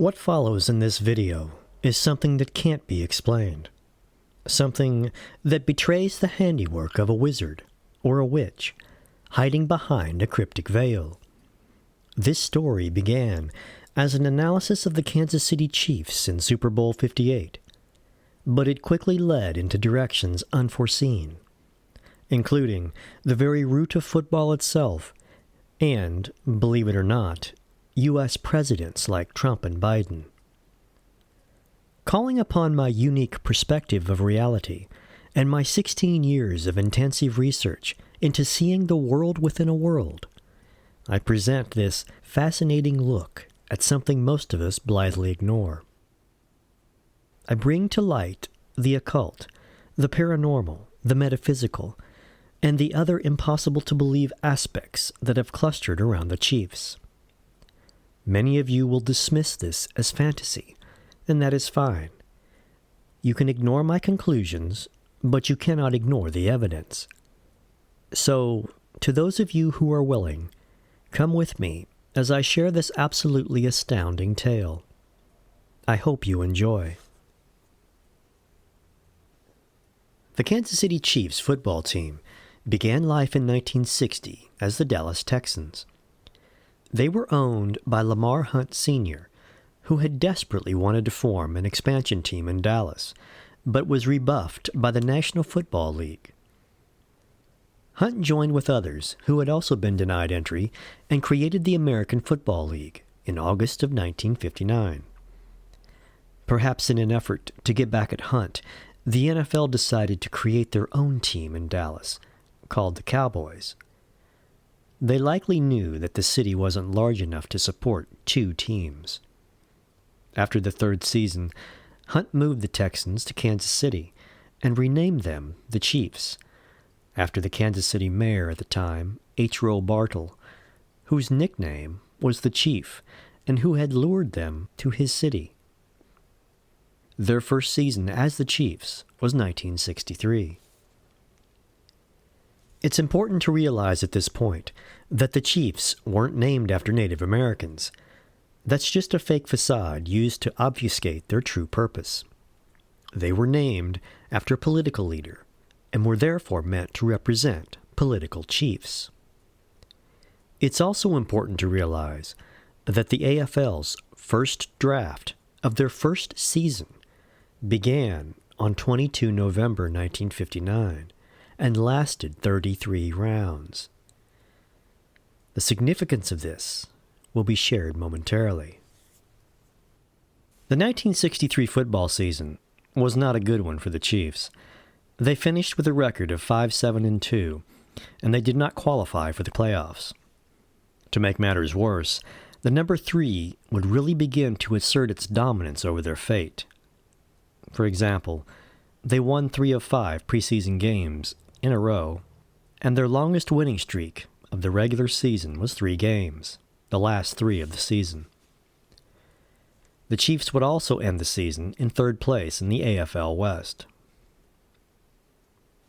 What follows in this video is something that can't be explained. Something that betrays the handiwork of a wizard or a witch hiding behind a cryptic veil. This story began as an analysis of the Kansas City Chiefs in Super Bowl 58, but it quickly led into directions unforeseen, including the very root of football itself and, believe it or not, U.S. presidents like Trump and Biden. Calling upon my unique perspective of reality and my 16 years of intensive research into seeing the world within a world, I present this fascinating look at something most of us blithely ignore. I bring to light the occult, the paranormal, the metaphysical, and the other impossible-to-believe aspects that have clustered around the Chiefs. Many of you will dismiss this as fantasy, and that is fine. You can ignore my conclusions, but you cannot ignore the evidence. So, to those of you who are willing, come with me as I share this absolutely astounding tale. I hope you enjoy. The Kansas City Chiefs football team began life in 1960 as the Dallas Texans. They were owned by Lamar Hunt Sr., who had desperately wanted to form an expansion team in Dallas, but was rebuffed by the National Football League. Hunt joined with others who had also been denied entry and created the American Football League in August of 1959. Perhaps in an effort to get back at Hunt, the NFL decided to create their own team in Dallas, called the Cowboys. They likely knew that the city wasn't large enough to support two teams. After the third season, Hunt moved the Texans to Kansas City and renamed them the Chiefs, after the Kansas City mayor at the time, H. Roe Bartle, whose nickname was the Chief and who had lured them to his city. Their first season as the Chiefs was 1963. It's important to realize at this point that the Chiefs weren't named after Native Americans. That's just a fake facade used to obfuscate their true purpose. They were named after a political leader and were therefore meant to represent political chiefs. It's also important to realize that the AFL's first draft of their first season began on 22 November 1959 and lasted 33 rounds. The significance of this will be shared momentarily. The 1963 football season was not a good one for the Chiefs. They finished with a record of 5-7-2, and they did not qualify for the playoffs. To make matters worse, the number 3 would really begin to assert its dominance over their fate. For example, they won 3 of 5 preseason games in a row, and their longest winning streak of the regular season was 3 games, the last 3 of the season. The Chiefs would also end the season in 3rd place in the AFL West.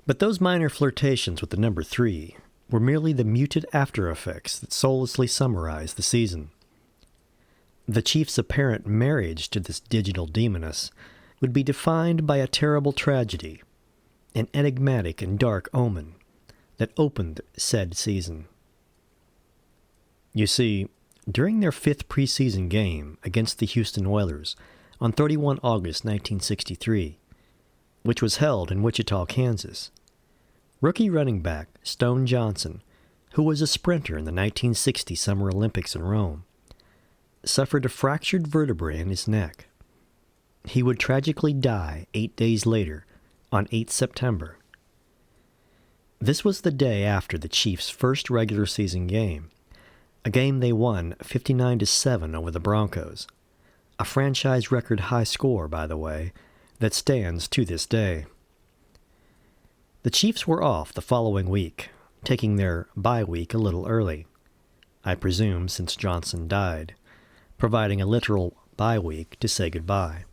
But those minor flirtations with the number 3 were merely the muted after-effects that soullessly summarized the season. The Chiefs' apparent marriage to this digital demoness would be defined by a terrible tragedy, an enigmatic and dark omen that opened said season. You see, during their 5th preseason game against the Houston Oilers on 31 August 1963, which was held in Wichita, Kansas, rookie running back Stone Johnson, who was a sprinter in the 1960 Summer Olympics in Rome, suffered a fractured vertebrae in his neck. He would tragically die 8 days later, on 8 September. This was the day after the Chiefs' first regular season game, a game they won 59-7 over the Broncos, a franchise record high score, by the way, that stands to this day. The Chiefs were off the following week, taking their bye week a little early, I presume since Johnson died, providing a literal bye week to say goodbye.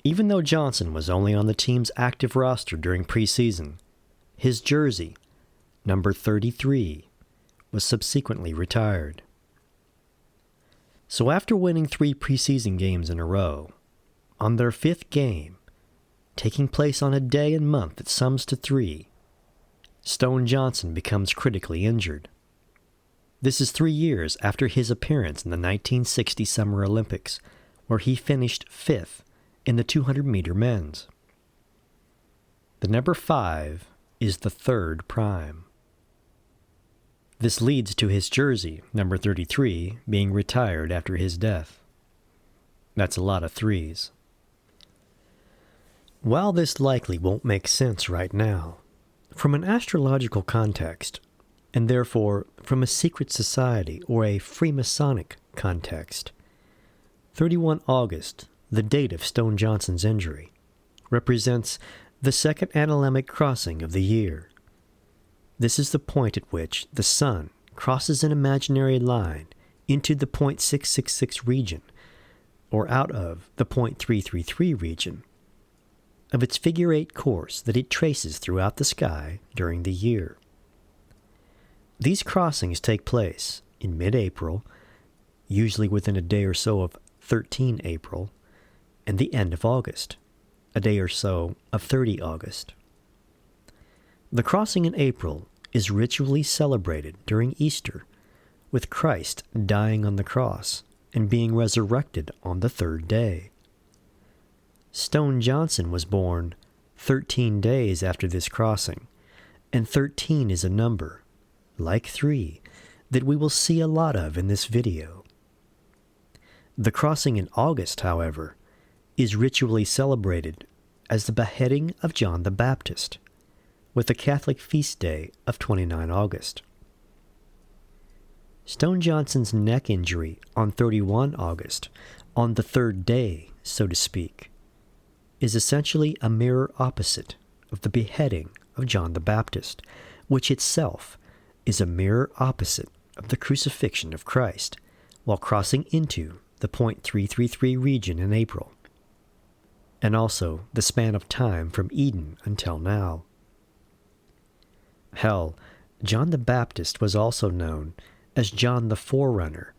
Even though Johnson was only on the team's active roster during preseason, his jersey, number 33, was subsequently retired. So after winning 3 preseason games in a row, on their 5th game, taking place on a day and month that sums to 3, Stone Johnson becomes critically injured. This is 3 years after his appearance in the 1960 Summer Olympics, where he finished 5th in the 200-meter men's. The number 5 is the 3rd prime. This leads to his jersey, number 33, being retired after his death. That's a lot of 3s. While this likely won't make sense right now, from an astrological context, and therefore from a secret society or a Freemasonic context, 31 August, the date of Stone Johnson's injury, represents the second analemmic crossing of the year. This is the point at which the sun crosses an imaginary line into the .666 region, or out of the .333 region, of its figure-8 course that it traces throughout the sky during the year. These crossings take place in mid-April, usually within a day or so of 13 April, and the end of August, a day or so of 30 August. The crossing in April is ritually celebrated during Easter, with Christ dying on the cross and being resurrected on the 3rd day. Stone Johnson was born 13 days after this crossing, and 13 is a number, like 3, that we will see a lot of in this video. The crossing in August, however, is ritually celebrated as the beheading of John the Baptist, with the Catholic feast day of 29 August. Stone Johnson's neck injury on 31 August, on the 3rd day, so to speak, is essentially a mirror opposite of the beheading of John the Baptist, which itself is a mirror opposite of the crucifixion of Christ, while crossing into the .333 region in April, and also the span of time from Eden until now. Hell, John the Baptist was also known as John the Forerunner,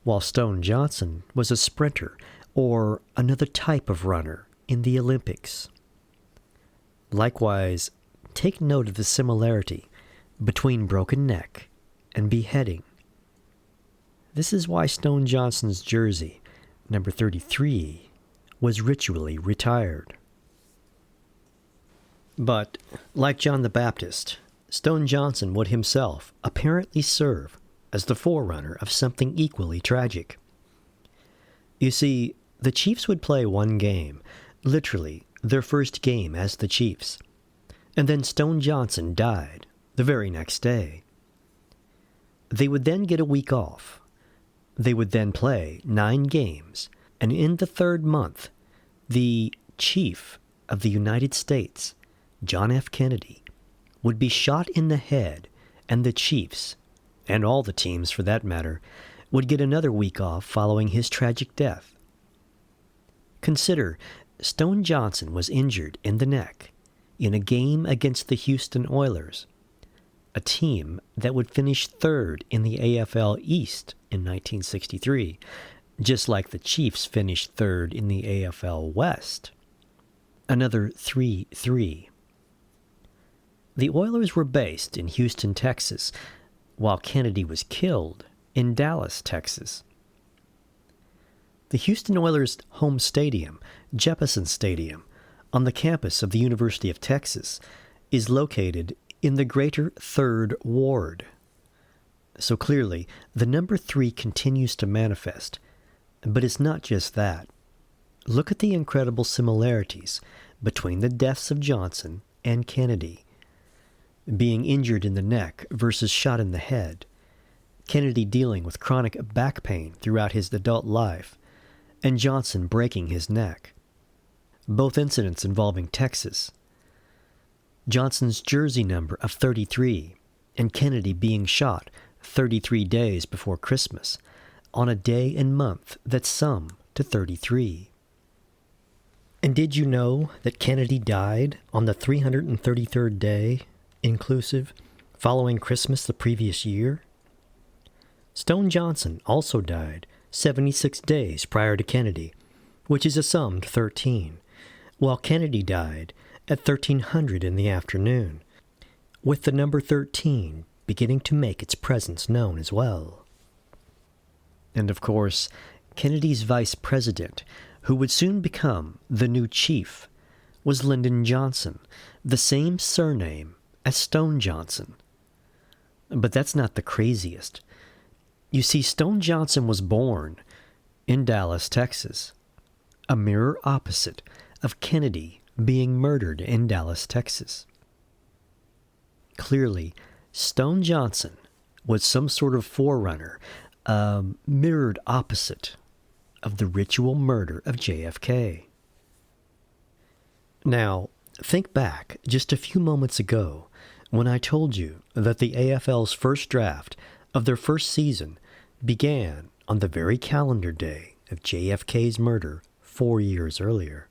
while Stone Johnson was a sprinter, or another type of runner, in the Olympics. Likewise, take note of the similarity between broken neck and beheading. This is why Stone Johnson's jersey, number 33, was ritually retired. But, like John the Baptist, Stone Johnson would himself apparently serve as the forerunner of something equally tragic. You see, the Chiefs would play one game, literally their first game as the Chiefs, and then Stone Johnson died the very next day. They would then get a week off. They would then play 9 games, and in the 3rd month, the Chief of the United States, John F. Kennedy, would be shot in the head, and the Chiefs, and all the teams for that matter, would get another week off following his tragic death. Consider, Stone Johnson was injured in the neck in a game against the Houston Oilers, a team that would finish 3rd in the AFL East in 1963, just like the Chiefs finished 3rd in the AFL West. Another 3-3. The Oilers were based in Houston, Texas, while Kennedy was killed in Dallas, Texas. The Houston Oilers' home stadium, Jeppesen Stadium, on the campus of the University of Texas, is located in the Greater 3rd Ward. So clearly, the number 3 continues to manifest. But it's not just that. Look at the incredible similarities between the deaths of Johnson and Kennedy. Being injured in the neck versus shot in the head. Kennedy dealing with chronic back pain throughout his adult life, and Johnson breaking his neck. Both incidents involving Texas. Johnson's jersey number of 33, and Kennedy being shot 33 days before Christmas, on a day and month that sum to 33. And did you know that Kennedy died on the 333rd day, inclusive, following Christmas the previous year? Stone Johnson also died 76 days prior to Kennedy, which is summed 13, while Kennedy died at 1300 in the afternoon, with the number 13 beginning to make its presence known as well. And of course, Kennedy's vice president, who would soon become the new chief, was Lyndon Johnson, the same surname as Stone Johnson. But that's not the craziest. You see, Stone Johnson was born in Dallas, Texas, a mirror opposite of Kennedy being murdered in Dallas, Texas. Clearly, Stone Johnson was some sort of forerunner, a mirrored opposite of the ritual murder of JFK. Now, think back just a few moments ago when I told you that the AFL's first draft of their first season began on the very calendar day of JFK's murder 4 years earlier,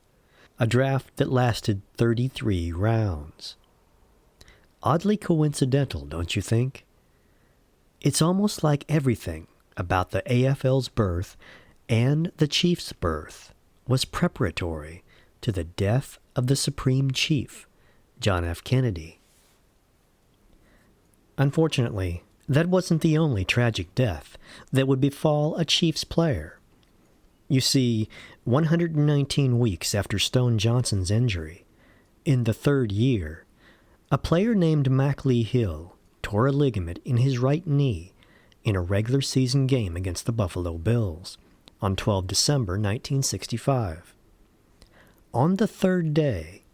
a draft that lasted 33 rounds. Oddly coincidental, don't you think? It's almost like everything about the AFL's birth and the Chiefs' birth was preparatory to the death of the Supreme Chief, John F. Kennedy. Unfortunately, that wasn't the only tragic death that would befall a Chiefs player. You see, 119 weeks after Stone Johnson's injury, in the third year, a player named Mackley Hill tore a ligament in his right knee in a regular season game against the Buffalo Bills on 12 December 1965. On the third day,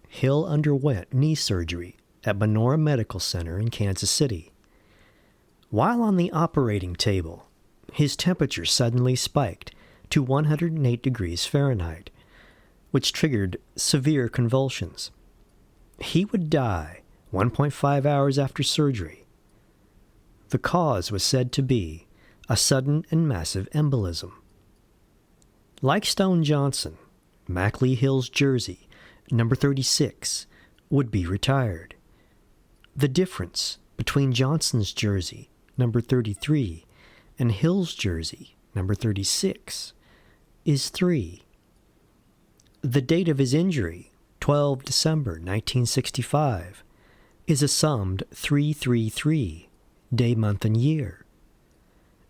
Hill underwent knee surgery at Menorah Medical Center in Kansas City. While on the operating table, his temperature suddenly spiked to 108 degrees Fahrenheit, which triggered severe convulsions. He would die 1.5 hours after surgery. The cause was said to be a sudden and massive embolism. Like Stone Johnson, Mackley Hill's jersey, number 36, would be retired. The difference between Johnson's jersey, number 33, and Hill's jersey, number 36, is 3. The date of his injury, 12 December 1965, is a summed 333, day, month, and year.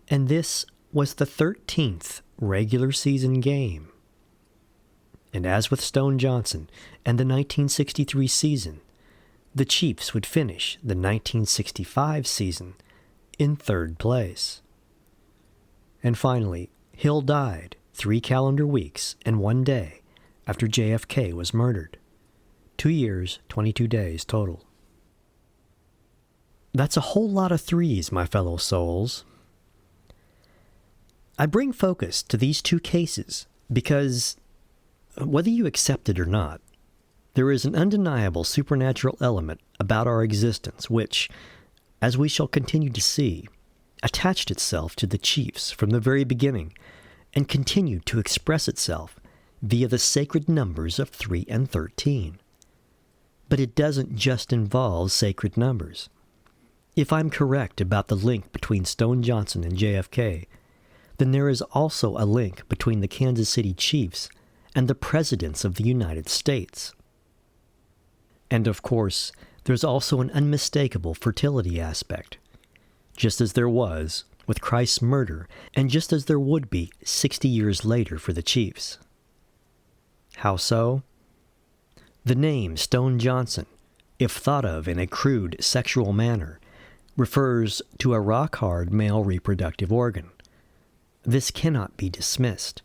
And this was the 13th regular season game. And as with Stone Johnson and the 1963 season, the Chiefs would finish the 1965 season in third place. And finally, Hill died 3 calendar weeks and 1 day after JFK was murdered. 2 years, 22 days total. That's a whole lot of threes, my fellow souls. I bring focus to these two cases because, whether you accept it or not, there is an undeniable supernatural element about our existence which, as we shall continue to see, attached itself to the Chiefs from the very beginning and continued to express itself via the sacred numbers of 3 and 13. But it doesn't just involve sacred numbers. If I'm correct about the link between Stone Johnson and JFK, then there is also a link between the Kansas City Chiefs and the presidents of the United States. And of course, there's also an unmistakable fertility aspect, just as there was with Christ's murder and just as there would be 60 years later for the Chiefs. How so? The name Stone Johnson, if thought of in a crude sexual manner, refers to a rock-hard male reproductive organ. This cannot be dismissed.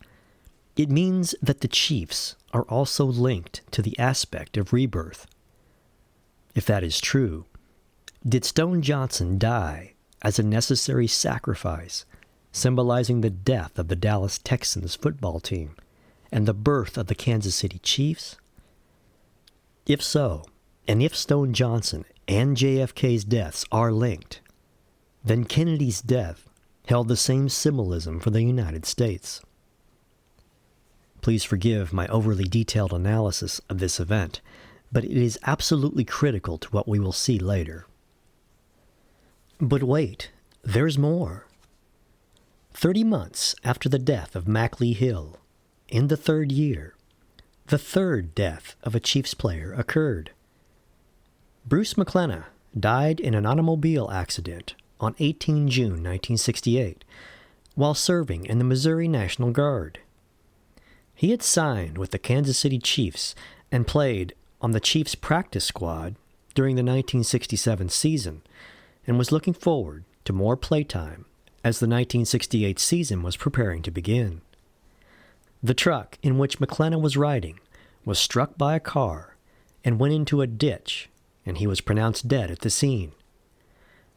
It means that the Chiefs are also linked to the aspect of rebirth. If that is true, did Stone Johnson die as a necessary sacrifice, symbolizing the death of the Dallas Texans football team and the birth of the Kansas City Chiefs? If so, and if Stone Johnson and JFK's deaths are linked, then Kennedy's death held the same symbolism for the United States. Please forgive my overly detailed analysis of this event, but it is absolutely critical to what we will see later. But wait, there's more. 30 months after the death of Mackley Hill, in the third year, the third death of a Chiefs player occurred. Bruce McClenagh died in an automobile accident on 18 June 1968 while serving in the Missouri National Guard. He had signed with the Kansas City Chiefs and played on the Chiefs practice squad during the 1967 season and was looking forward to more playtime as the 1968 season was preparing to begin. The truck in which McClenagh was riding was struck by a car and went into a ditch, and he was pronounced dead at the scene.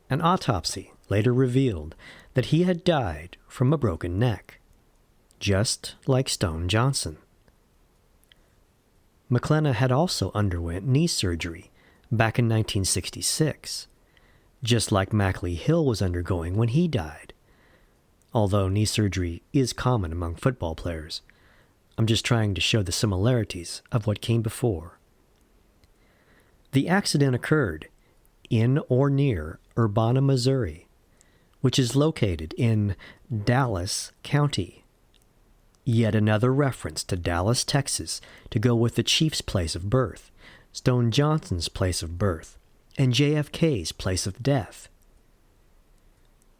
An autopsy later revealed that he had died from a broken neck, just like Stone Johnson. McClenagh had also underwent knee surgery back in 1966, just like Mackley Hill was undergoing when he died. Although knee surgery is common among football players, I'm just trying to show the similarities of what came before. The accident occurred in or near Urbana, Missouri, which is located in Dallas County. Yet another reference to Dallas, Texas, to go with the Chiefs' place of birth, Stone Johnson's place of birth, and JFK's place of death.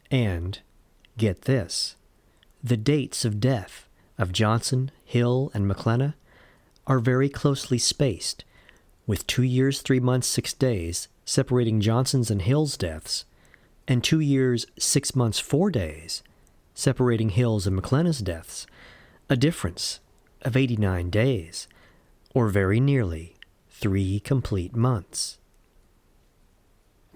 And, get this, the dates of death of Johnson, Hill, and McClenagh are very closely spaced, with 2 years, 3 months, 6 days separating Johnson's and Hill's deaths, and 2 years, 6 months, 4 days separating Hill's and McClenagh's deaths, a difference of 89 days, or very nearly 3 complete months.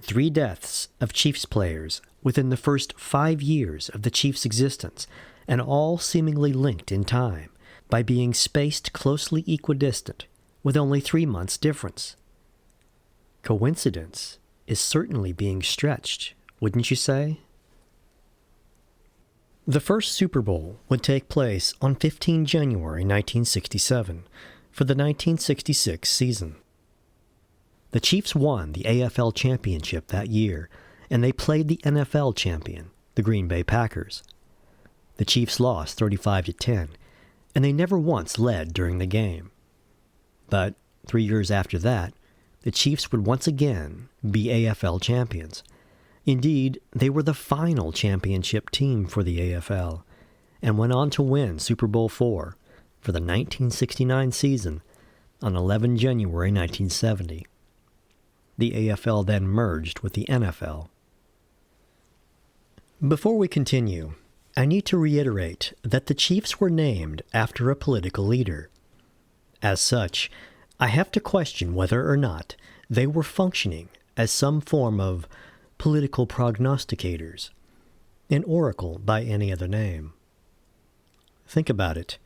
3 deaths of Chiefs players within the first 5 years of the Chiefs' existence, and all seemingly linked in time by being spaced closely equidistant with only 3 months difference. Coincidence is certainly being stretched, wouldn't you say? The first Super Bowl would take place on 15 January 1967 for the 1966 season. The Chiefs won the AFL championship that year, and they played the NFL champion, the Green Bay Packers. The Chiefs lost 35-10, and they never once led during the game. But 3 years after that, the Chiefs would once again be AFL champions. Indeed, they were the final championship team for the AFL, and went on to win Super Bowl IV for the 1969 season on 11 January 1970. The AFL then merged with the NFL. Before we continue, I need to reiterate that the Chiefs were named after a political leader. As such, I have to question whether or not they were functioning as some form of political prognosticators, an oracle by any other name. Think about it.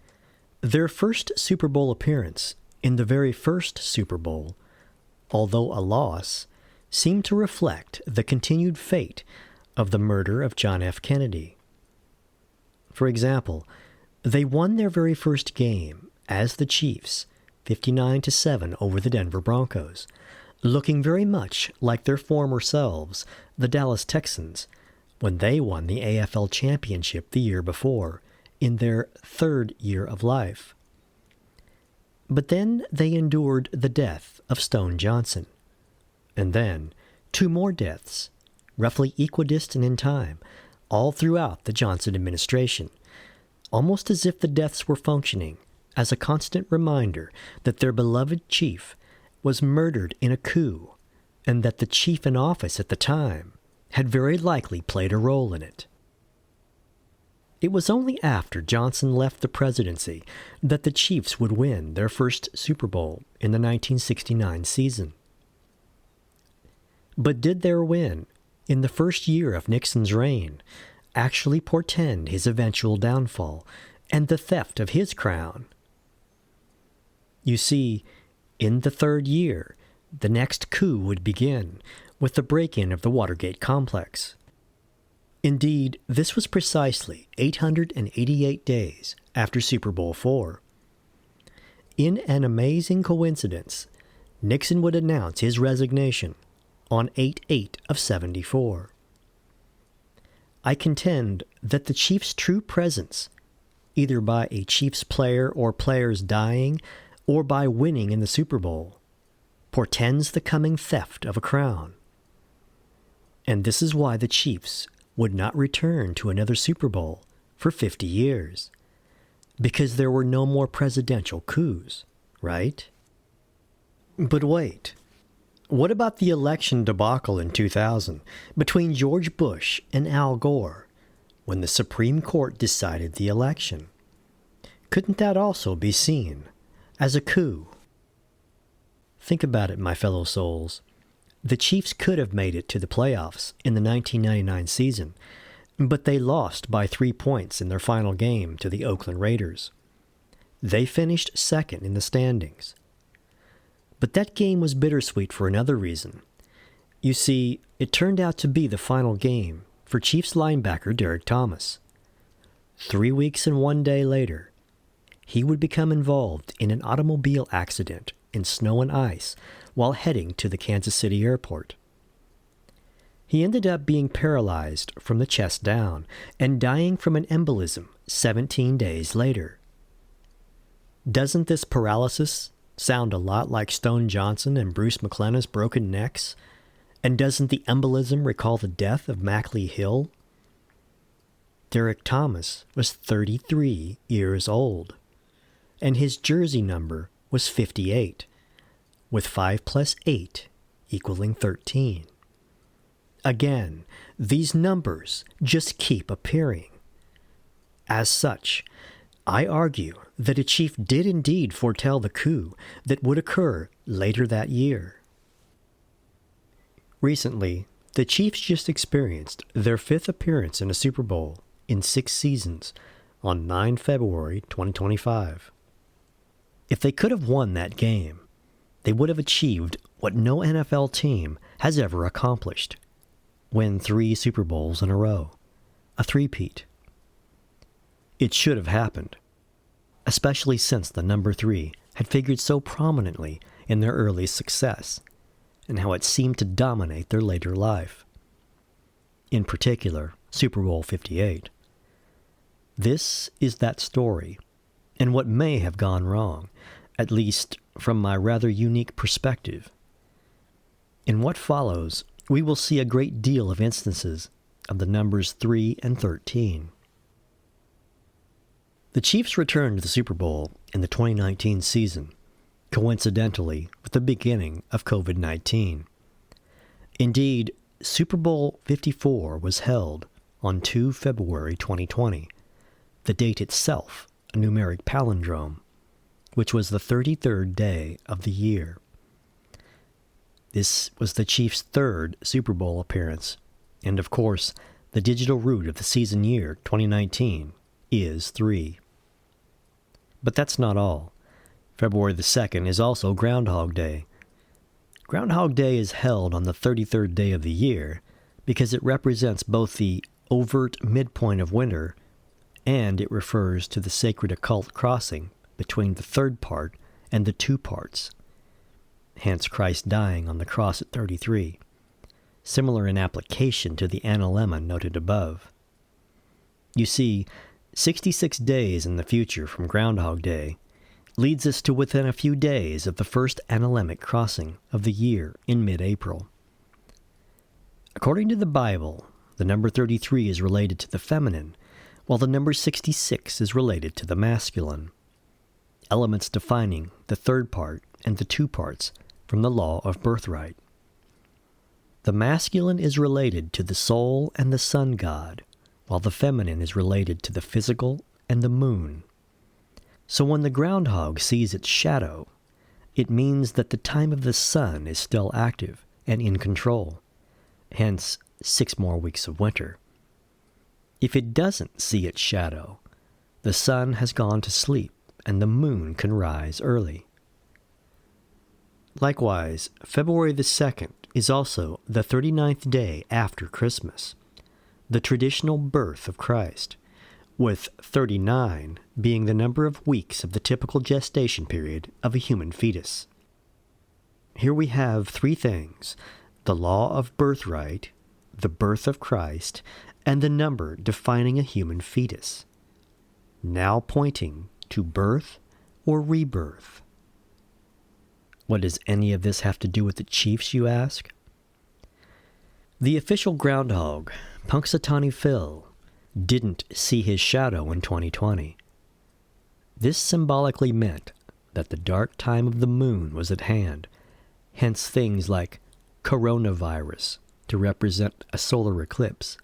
Their first Super Bowl appearance in the very first Super Bowl, although a loss, seemed to reflect the continued fate of the murder of John F. Kennedy. For example, they won their very first game as the Chiefs, 59-7 over the Denver Broncos, looking very much like their former selves, the Dallas Texans, when they won the AFL championship the year before, in their third year of life. But then they endured the death of Stone Johnson, and then 2 more deaths, roughly equidistant in time, all throughout the Johnson administration, almost as if the deaths were functioning as a constant reminder that their beloved chief was murdered in a coup, and that the chief in office at the time had very likely played a role in it. It was only after Johnson left the presidency that the Chiefs would win their first Super Bowl in the 1969 season. But did their win in the first year of Nixon's reign actually portend his eventual downfall and the theft of his crown? You see, in the third year, the next coup would begin with the break-in of the Watergate complex. Indeed, this was precisely 888 days after Super Bowl IV. In an amazing coincidence, Nixon would announce his resignation on 8/8 of 74. I contend that the Chiefs' true presence, either by a Chiefs player or players dying, or by winning in the Super Bowl, portends the coming theft of a crown. And this is why the Chiefs would not return to another Super Bowl for 50 years. Because there were no more presidential coups, right? But wait, what about the election debacle in 2000 between George Bush and Al Gore when the Supreme Court decided the election? Couldn't that also be seen as a coup? Think about it, my fellow souls. The Chiefs could have made it to the playoffs in the 1999 season, but they lost by 3 points in their final game to the Oakland Raiders. They finished second in the standings. But that game was bittersweet for another reason. You see, it turned out to be the final game for Chiefs linebacker Derek Thomas. 3 weeks and 1 day later, he would become involved in an automobile accident in snow and ice while heading to the Kansas City airport. He ended up being paralyzed from the chest down and dying from an embolism 17 days later. Doesn't this paralysis sound a lot like Stone Johnson and Bruce McClenna's broken necks? And doesn't the embolism recall the death of Mackley Hill? Derek Thomas was 33 years old, and his jersey number was 58, with 5 plus 8 equaling 13. Again, these numbers just keep appearing. As such, I argue that a chief did indeed foretell the coup that would occur later that year. Recently, the Chiefs just experienced their 5th appearance in a Super Bowl in 6 seasons on 9 February 2025. If they could have won that game, they would have achieved what no NFL team has ever accomplished: win 3 Super Bowls in a row, a three-peat. It should have happened, especially since the number 3 had figured so prominently in their early success, and how it seemed to dominate their later life. In particular, Super Bowl 58. This is that story, and what may have gone wrong, at least from my rather unique perspective. In what follows, we will see a great deal of instances of the numbers 3 and 13. The Chiefs returned to the Super Bowl in the 2019 season, coincidentally with the beginning of COVID-19. Indeed, Super Bowl 54 was held on 2 February 2020, the date itself a numeric palindrome, which was the 33rd day of the year. This was the Chiefs' 3rd Super Bowl appearance, and of course, the digital root of the season year 2019 is 3. But that's not all. February the 2nd is also Groundhog Day. Groundhog Day is held on the 33rd day of the year because it represents both the overt midpoint of winter and it refers to the sacred occult crossing between the 3rd part and the 2 parts. Hence Christ dying on the cross at 33, similar in application to the analemma noted above. You see, 66 days in the future from Groundhog Day leads us to within a few days of the first analemic crossing of the year in mid-April. According to the Bible, the number 33 is related to the feminine, while the number 66 is related to the masculine, elements defining the 3rd part and the 2 parts from the law of birthright. The masculine is related to the soul and the sun god, while the feminine is related to the physical and the moon. So when the groundhog sees its shadow, it means that the time of the sun is still active and in control, hence 6 more weeks of winter. If it doesn't see its shadow, the sun has gone to sleep and the moon can rise early. Likewise, February the 2nd is also the 39th day after Christmas, the traditional birth of Christ, with 39 being the number of weeks of the typical gestation period of a human fetus. Here we have 3 things: the law of birthright, the birth of Christ, and the number defining a human fetus, now pointing to birth or rebirth. What does any of this have to do with the Chiefs, you ask? The official groundhog, Punxsutawney Phil, didn't see his shadow in 2020. This symbolically meant that the dark time of the moon was at hand, hence things like coronavirus to represent a solar eclipse,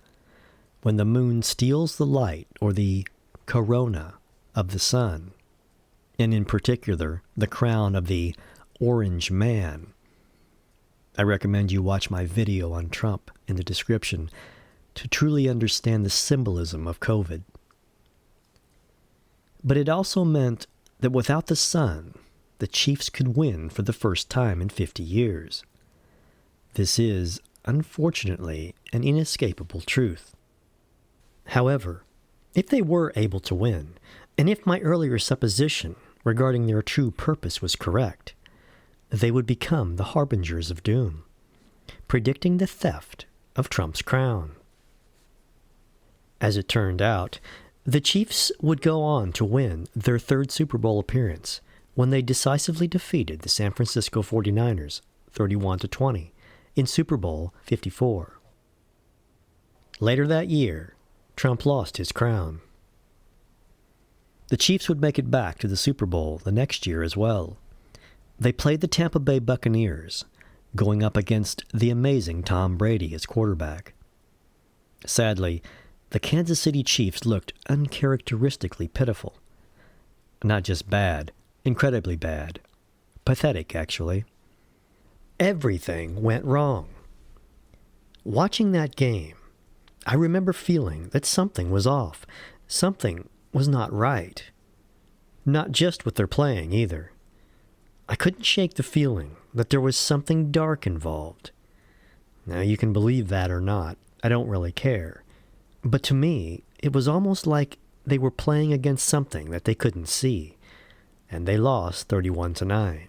when the moon steals the light or the corona of the sun, and in particular the crown of the orange man. I recommend you watch my video on Trump in the description to truly understand the symbolism of COVID. But it also meant that without the sun, the Chiefs could win for the first time in 50 years. This is, unfortunately, an inescapable truth. However, if they were able to win, and if my earlier supposition regarding their true purpose was correct, they would become the harbingers of doom, predicting the theft of Trump's crown. As it turned out, the Chiefs would go on to win their third Super Bowl appearance when they decisively defeated the San Francisco 49ers 31-20 in Super Bowl 54. Later that year, Trump lost his crown. The Chiefs would make it back to the Super Bowl the next year as well. They played the Tampa Bay Buccaneers, going up against the amazing Tom Brady as quarterback. Sadly, the Kansas City Chiefs looked uncharacteristically pitiful. Not just bad, incredibly bad. Pathetic, actually. Everything went wrong. Watching that game, I remember feeling that something was off. Something was not right. Not just with their playing, either. I couldn't shake the feeling that there was something dark involved. Now, you can believe that or not. I don't really care. But to me, it was almost like they were playing against something that they couldn't see, and they lost 31-9.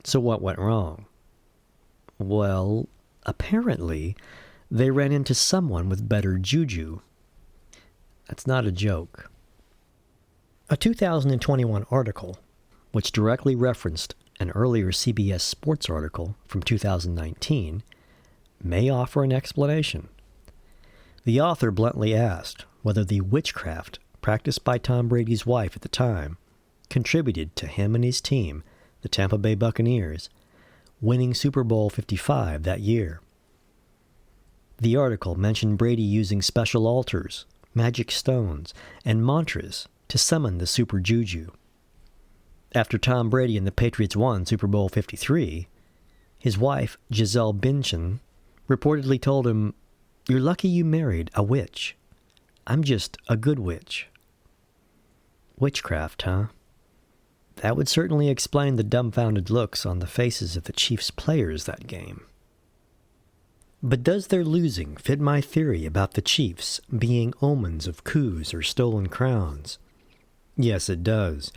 So what went wrong? Well, apparently, they ran into someone with better juju. That's not a joke. A 2021 article, which directly referenced an earlier CBS Sports article from 2019, may offer an explanation. The author bluntly asked whether the witchcraft practiced by Tom Brady's wife at the time contributed to him and his team, the Tampa Bay Buccaneers, winning Super Bowl 55 that year. The article mentioned Brady using special altars, magic stones, and mantras to summon the super juju. After Tom Brady and the Patriots won Super Bowl 53, his wife, Gisele Bündchen, reportedly told him, "You're lucky you married a witch. I'm just a good witch." Witchcraft, huh? That would certainly explain the dumbfounded looks on the faces of the Chiefs players that game. But does their losing fit my theory about the Chiefs being omens of coups or stolen crowns? Yes, it does.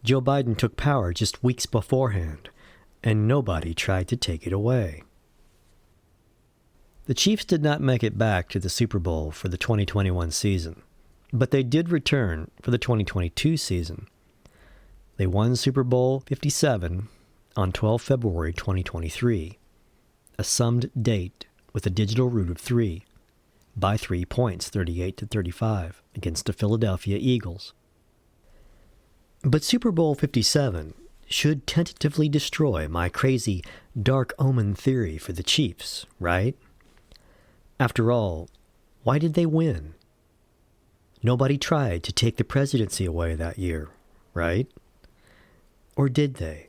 Joe Biden took power just weeks beforehand, and nobody tried to take it away. The Chiefs did not make it back to the Super Bowl for the 2021 season, but they did return for the 2022 season. They won Super Bowl 57 on 12 February 2023, a summed date with a digital root of 3, by 3 points, 38-35, against the Philadelphia Eagles. But Super Bowl 57 should tentatively destroy my crazy dark omen theory for the Chiefs, right? After all, why did they win? Nobody tried to take the presidency away that year, right? Or did they?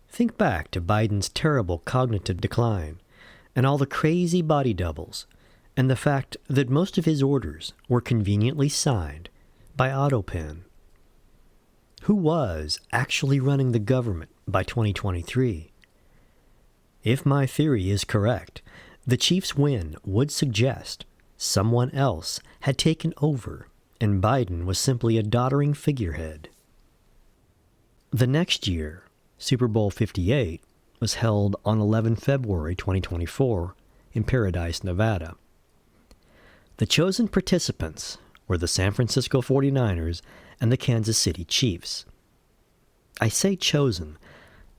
Think back to Biden's terrible cognitive decline, and all the crazy body doubles, and the fact that most of his orders were conveniently signed by AutoPen. Who was actually running the government by 2023? If my theory is correct, the Chiefs' win would suggest someone else had taken over and Biden was simply a doddering figurehead. The next year, Super Bowl 58 was held on 11 February 2024 in Paradise, Nevada, The chosen participants were the San Francisco 49ers and the Kansas City Chiefs. I say chosen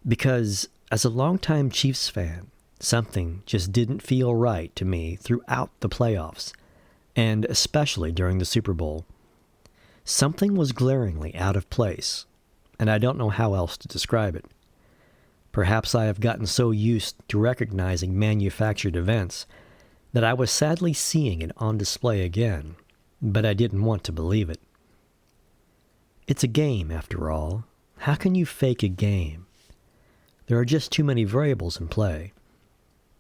because, as a longtime Chiefs fan, something just didn't feel right to me throughout the playoffs, and especially during the Super Bowl. Something was glaringly out of place, and I don't know how else to describe it. Perhaps I have gotten so used to recognizing manufactured events that I was sadly seeing it on display again, but I didn't want to believe it. It's a game, after all. How can you fake a game? There are just too many variables in play,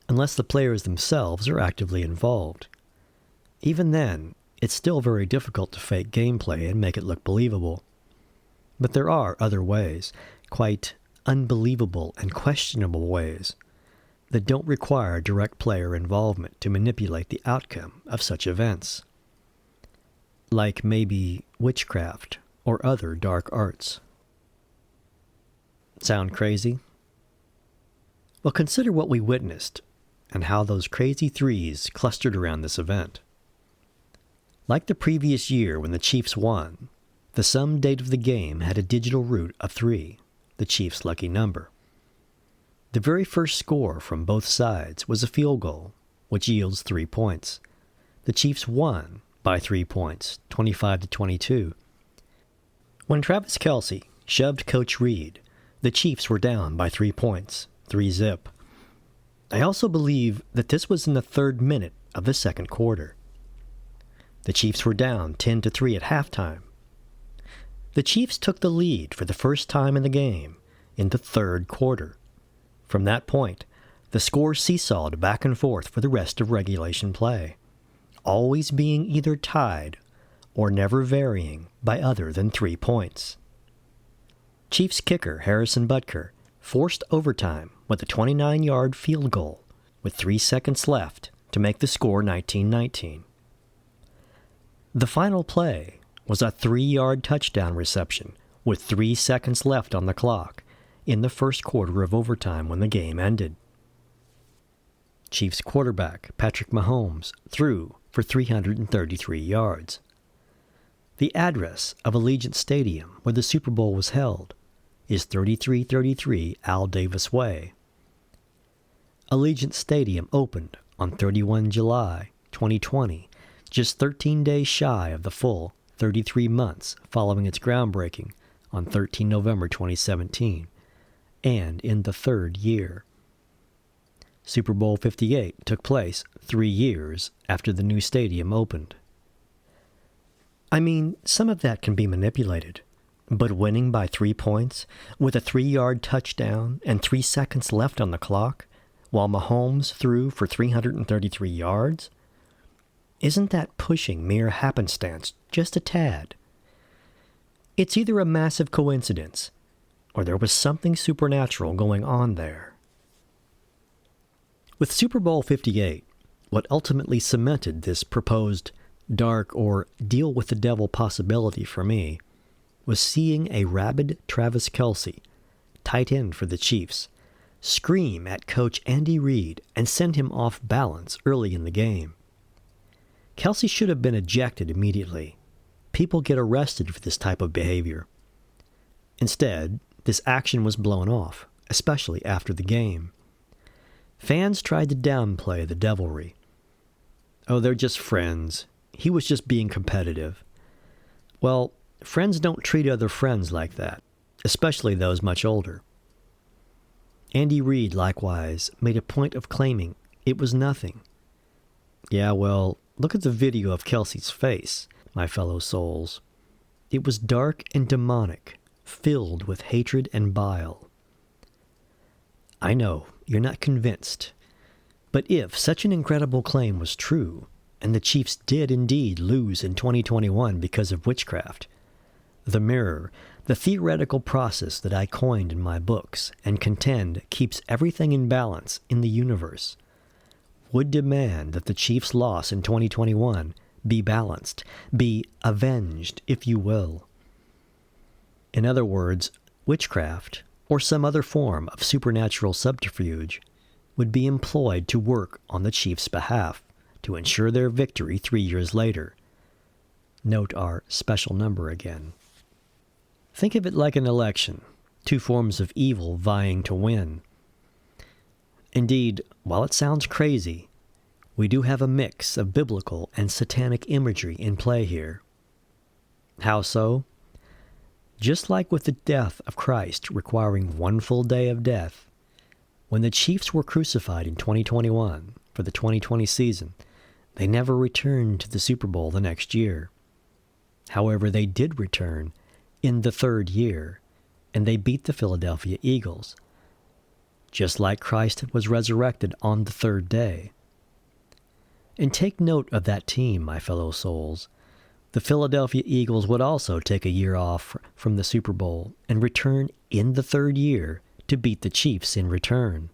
unless the players themselves are actively involved. Even then, it's still very difficult to fake gameplay and make it look believable. But there are other ways, quite unbelievable and questionable ways, that don't require direct player involvement to manipulate the outcome of such events. Like maybe witchcraft or other dark arts. Sound crazy? Well, consider what we witnessed and how those crazy threes clustered around this event. Like the previous year when the Chiefs won, the sum date of the game had a digital root of 3, the Chiefs' lucky number. The very first score from both sides was a field goal, which yields 3 points. The Chiefs won by 3 points, 25-22. When Travis Kelce shoved Coach Reed, the Chiefs were down by 3 points, 3-zip. I also believe that this was in the 3rd minute of the second quarter. The Chiefs were down 10-3 at halftime. The Chiefs took the lead for the first time in the game in the 3rd quarter. From that point, the score seesawed back and forth for the rest of regulation play, always being either tied or never varying by other than 3 points. Chiefs kicker Harrison Butker forced overtime with a 29-yard field goal with 3 seconds left to make the score 19-19. The final play was a 3-yard touchdown reception with 3 seconds left on the clock in the first quarter of overtime when the game ended. Chiefs quarterback Patrick Mahomes threw for 333 yards. The address of Allegiant Stadium, where the Super Bowl was held, is 3333 Al Davis Way. Allegiant Stadium opened on 31 July 2020, just 13 days shy of the full 33 months following its groundbreaking on 13 November 2017, and in the 3rd year. Super Bowl 58 took place 3 years after the new stadium opened. I mean, some of that can be manipulated, but winning by 3 points with a 3-yard touchdown and 3 seconds left on the clock, while Mahomes threw for 333 yards? Isn't that pushing mere happenstance just a tad? It's either a massive coincidence, or there was something supernatural going on there. With Super Bowl 58, what ultimately cemented this proposed dark or deal with the devil possibility for me was seeing a rabid Travis Kelce, tight end for the Chiefs, scream at Coach Andy Reid and send him off balance early in the game. Kelce should have been ejected immediately. People get arrested for this type of behavior. Instead, this action was blown off, especially after the game. Fans tried to downplay the devilry. Oh, they're just friends. He was just being competitive. Well, friends don't treat other friends like that, especially those much older. Andy Reid, likewise, made a point of claiming it was nothing. Yeah, well, look at the video of Kelce's face, my fellow souls. It was dark and demonic, filled with hatred and bile. I know, you're not convinced. But if such an incredible claim was true, and the Chiefs did indeed lose in 2021 because of witchcraft, the mirror, the theoretical process that I coined in my books and contend keeps everything in balance in the universe, would demand that the Chiefs' loss in 2021 be balanced, be avenged, if you will. In other words, witchcraft, or some other form of supernatural subterfuge, would be employed to work on the Chiefs' behalf to ensure their victory 3 years later. Note our special number again. Think of it like an election, two forms of evil vying to win. Indeed, while it sounds crazy, we do have a mix of biblical and satanic imagery in play here. How so? Just like with the death of Christ requiring one full day of death, when the Chiefs were crucified in 2021 for the 2020 season, they never returned to the Super Bowl the next year. However, they did return in the third year, and they beat the Philadelphia Eagles, just like Christ was resurrected on the third day. And take note of that team, my fellow souls. The Philadelphia Eagles would also take a year off from the Super Bowl and return in the third year to beat the Chiefs in return.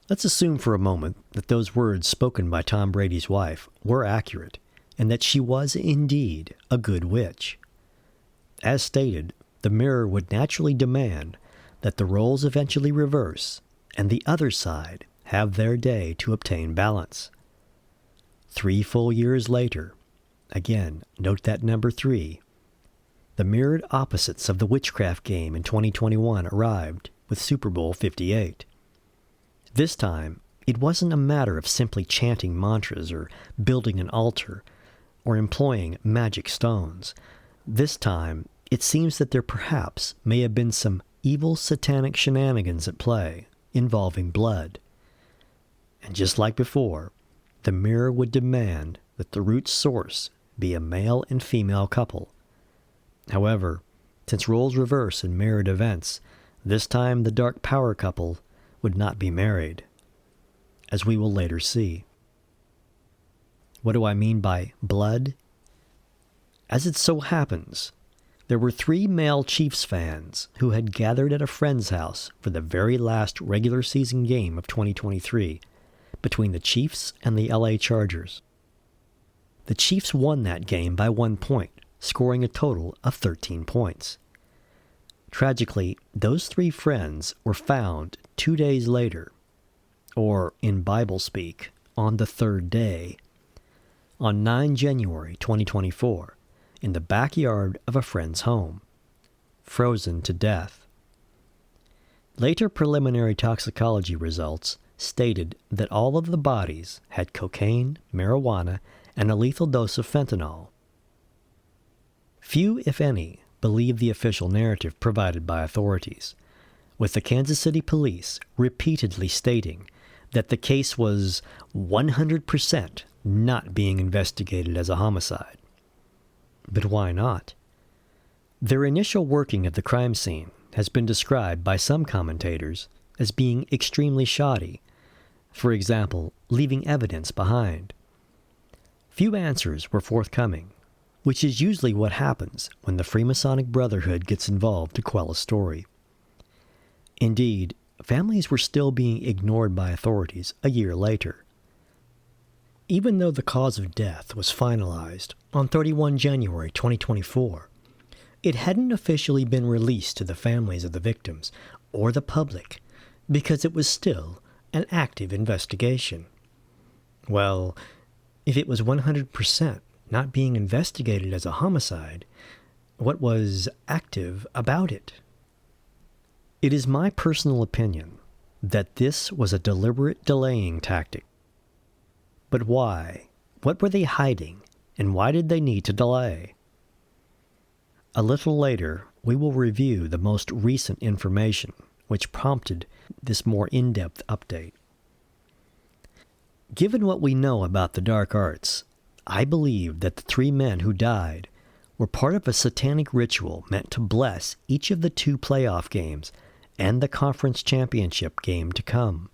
Let's assume for a moment that those words spoken by Tom Brady's wife were accurate, and that she was indeed a good witch. As stated, the mirror would naturally demand that the roles eventually reverse and the other side have their day to obtain balance. 3 full years later, again, note that number 3, the mirrored opposites of the witchcraft game in 2021 arrived with Super Bowl 58. This time, it wasn't a matter of simply chanting mantras or building an altar or employing magic stones. This time, it seems that there perhaps may have been some evil satanic shenanigans at play involving blood. And just like before, the mirror would demand that the root source be a male and female couple. However, since roles reverse in mirrored events, this time the dark power couple would not be married, as we will later see. What do I mean by blood? As it so happens, there were 3 male Chiefs fans who had gathered at a friend's house for the very last regular season game of 2023 between the Chiefs and the LA Chargers. The Chiefs won that game by 1 point, scoring a total of 13 points. Tragically, those 3 friends were found 2 days later, or in Bible speak, on the third day, on 9 January 2024, in the backyard of a friend's home, frozen to death. Later preliminary toxicology results stated that all of the bodies had cocaine, marijuana, and a lethal dose of fentanyl. Few, if any, believe the official narrative provided by authorities, with the Kansas City police repeatedly stating that the case was 100% not being investigated as a homicide. But why not? Their initial working of the crime scene has been described by some commentators as being extremely shoddy, for example, leaving evidence behind. Few answers were forthcoming, which is usually what happens when the Freemasonic Brotherhood gets involved to quell a story. Indeed, families were still being ignored by authorities a year later. Even though the cause of death was finalized on 31 January 2024, it hadn't officially been released to the families of the victims or the public because it was still an active investigation. Well, if it was 100% not being investigated as a homicide, what was active about it? It is my personal opinion that this was a deliberate delaying tactic. But why? What were they hiding, and why did they need to delay? A little later, we will review the most recent information which prompted this more in-depth update. Given what we know about the dark arts, I believe that the 3 men who died were part of a satanic ritual meant to bless each of the 2 playoff games and the conference championship game to come.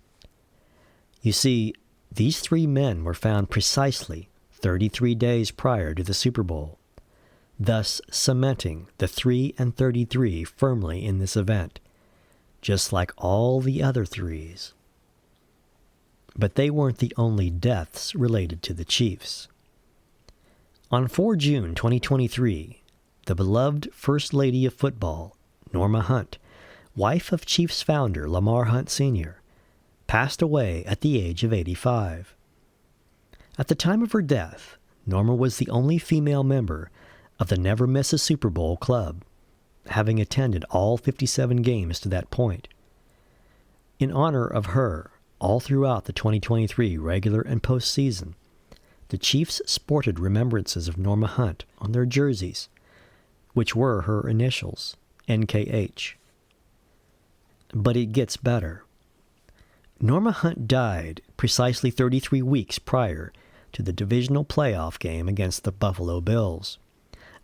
You see, these 3 men were found precisely 33 days prior to the Super Bowl, thus cementing the 3 and 33 firmly in this event, just like all the other 3s. But they weren't the only deaths related to the Chiefs. On 4 June 2023, the beloved First Lady of Football, Norma Hunt, wife of Chiefs founder Lamar Hunt Sr., passed away at the age of 85. At the time of her death, Norma was the only female member of the Never Miss a Super Bowl club, having attended all 57 games to that point. In honor of her, all throughout the 2023 regular and postseason, the Chiefs sported remembrances of Norma Hunt on their jerseys, which were her initials, NKH. But it gets better. Norma Hunt died precisely 33 weeks prior to the divisional playoff game against the Buffalo Bills,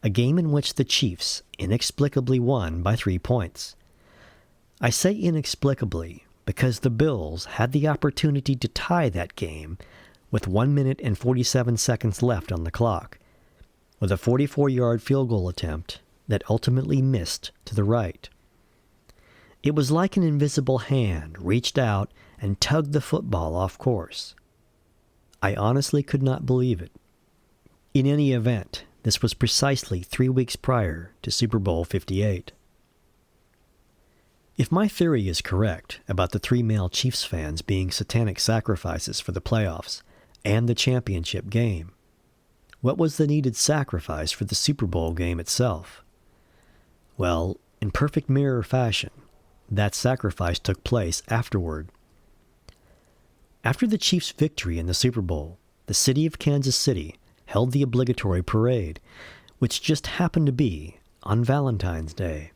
a game in which the Chiefs inexplicably won by 3 points. I say inexplicably because the Bills had the opportunity to tie that game with 1 minute and 47 seconds left on the clock, with a 44-yard field goal attempt that ultimately missed to the right. It was like an invisible hand reached out and tugged the football off course. I honestly could not believe it. In any event, this was precisely 3 weeks prior to Super Bowl 58. If my theory is correct about the 3 male Chiefs fans being satanic sacrifices for the playoffs and the championship game, what was the needed sacrifice for the Super Bowl game itself? Well, in perfect mirror fashion, that sacrifice took place afterward. After the Chiefs' victory in the Super Bowl, the city of Kansas City held the obligatory parade, which just happened to be on Valentine's Day.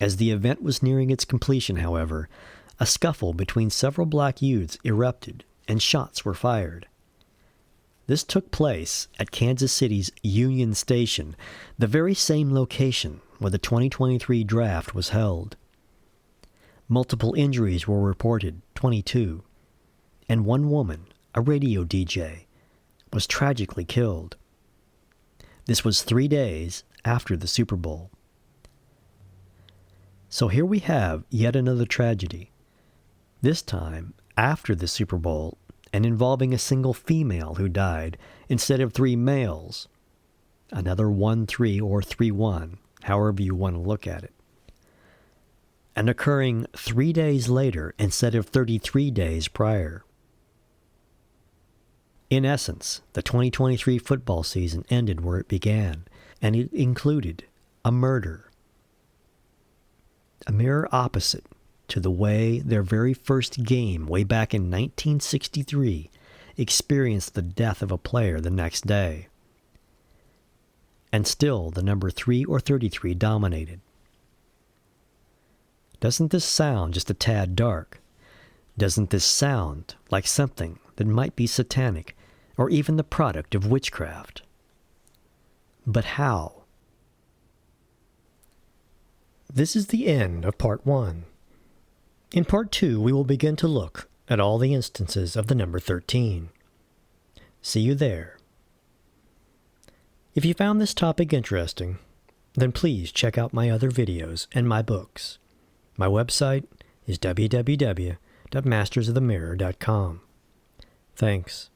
As the event was nearing its completion, however, a scuffle between several black youths erupted and shots were fired. This took place at Kansas City's Union Station, the very same location where the 2023 draft was held. Multiple injuries were reported, 22, and one woman, a radio DJ, was tragically killed. This was 3 days after the Super Bowl. So here we have yet another tragedy, this time after the Super Bowl and involving a single female who died instead of 3 males. Another 1-3 or 3-1, however you want to look at it. And occurring 3 days later instead of 33 days prior. In essence, the 2023 football season ended where it began, and it included a murder. A mirror opposite to the way their very first game way back in 1963 experienced the death of a player the next day. And still the number 3 or 33 dominated. Doesn't this sound just a tad dark? Doesn't this sound like something that might be satanic or even the product of witchcraft? But how? This is the end of Part 1. In Part 2, we will begin to look at all the instances of the number 13. See you there. If you found this topic interesting, then please check out my other videos and my books. My website is www.mastersofthemirror.com. Thanks.